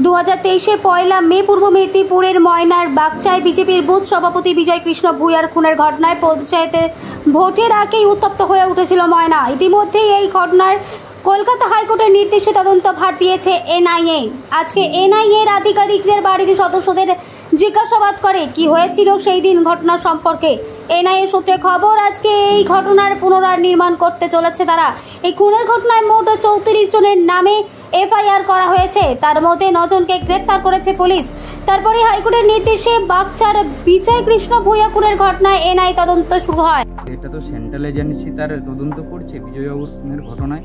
2023 পয়লা মে পূর্ব মেদিনীপুরের ময়নার বাগচায় বিজেপির বুথ সভাপতি বিজয় কৃষ্ণ ভূঁইয়ার খুনের ঘটনায় পঞ্চায়েতে ভোটের আগেই উত্তপ্ত হয়ে উঠেছিল ময়না। ইতিমধ্যেই এই ঘটনার কলকাতা হাইকোর্টের নির্দেশে তদন্ত ভার দিয়েছে এনআইএ। আজকে এনআইএর আধিকারিকদের বাড়িতে সদস্যদের জিজ্ঞাসাবাদ করে কি হয়েছিল সেই দিন ঘটনা সম্পর্কে। এনআইএ সূত্রে খবর, আজকে এই ঘটনার পুনর্নির্মাণ করতে চলেছে তারা। এই খুনের ঘটনায় মোট 34 জনের নামে এফআইআর করা হয়েছে, তার মধ্যে 9 জনকে গ্রেপ্তার করেছে পুলিশ। তারপরে হাইকোর্টের নির্দেশে বাগচার বিজয় কৃষ্ণ ভূঁইয়া খুনের ঘটনায় এনআইএ তদন্ত শুরু হয়। এটা তো সেন্ট্রাল এজেন্সি তার তদন্ত করছে বিজয়বাবুর খুনের ঘটনায়।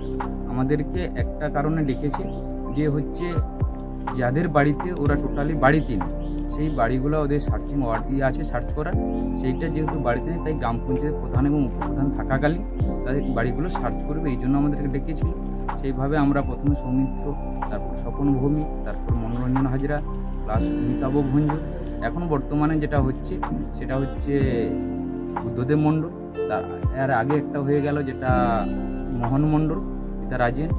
আমাদেরকে একটা কারণে ডেকেছে, যে হচ্ছে যাদের বাড়িতে ওরা টোটালি বাড়িতে নেই, সেই বাড়িগুলো ওদের সার্চিং আছে, সার্চ করা। সেইটা যেহেতু বাড়িতে নেই, তাই গ্রাম পঞ্চায়েত প্রধান এবং উপপ্রধান থাকাকালীন তাদের বাড়িগুলো সার্চ করবে, এই জন্য আমাদেরকে ডেকেছিল। সেইভাবে আমরা প্রথমে সৌমিত্র, তারপর স্বপন ভৌমিক, তারপর মনোরঞ্জন হাজরা, প্লাস অমিতাভ ভঞ্জ। এখন বর্তমানে যেটা হচ্ছে সেটা হচ্ছে বুদ্ধদেব মণ্ডল। এর আগে একটা হয়ে গেল যেটা মোহন মণ্ডল, পিতা রাজেন।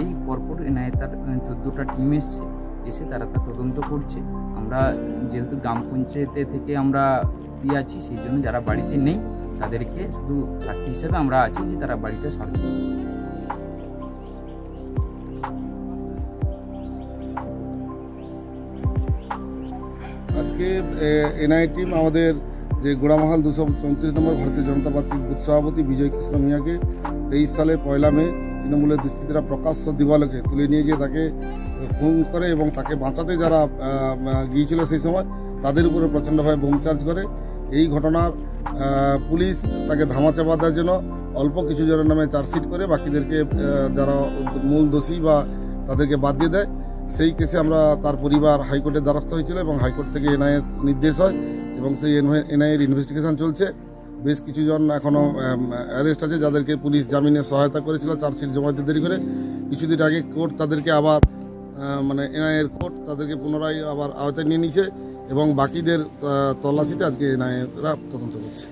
এই পরপর এনআইএ তার 14টা টিম এসে তারা তা তদন্ত করছে। আমরা যেহেতু গ্রাম পঞ্চায়েতে থেকে আমরা আছি, সেই জন্য যারা বাড়িতে নেই তাদেরকে শুধু সাক্ষী হিসেবে আমরা আছি যে তারা বাড়িটা সার্চ করবে। আজকে এনআইএ টিম আমাদের যে গোড়ামহাল 234 নম্বর ভারতীয় জনতা পার্টির বুথ সভাপতি বিজয় কৃষ্ণ ভূঁইয়াকে 23 সালের পয়লা মে তৃণমূলের দুষ্কৃতীরা প্রকাশ্য দিবালোকে তুলে নিয়ে গিয়ে তাকে খুন করে এবং তাকে বাঁচাতে যারা গিয়েছিল সেই সময় তাদের উপরে প্রচণ্ডভাবে বোম চার্জ করে। এই ঘটনার পুলিশ তাকে ধামাচাপা দেওয়ার জন্য অল্প কিছু জনের নামে চার্জশিট করে বাকিদেরকে যারা মূল দোষী বা তাদেরকে বাদ দিয়ে দেয়। সেই কেসে আমরা তার পরিবার হাইকোর্টের দ্বারস্থ হয়েছিল এবং হাইকোর্ট থেকে এনআইএর নির্দেশ হয় এবং সেই এনআইএর ইনভেস্টিগেশন চলছে। বেশ কিছুজন এখনও অ্যারেস্ট আছে যাদেরকে পুলিশ জামিনে সহায়তা করেছিল চার্জশিট জমা দিতে দেরি করে। কিছুদিন আগে কোর্ট তাদেরকে আবার এনআইএর কোর্ট তাদেরকে পুনরায় আবার আওতায় নিয়ে নিয়েছে এবং বাকিদের তল্লাশিতে আজকে এনআইএরা তদন্ত করছে।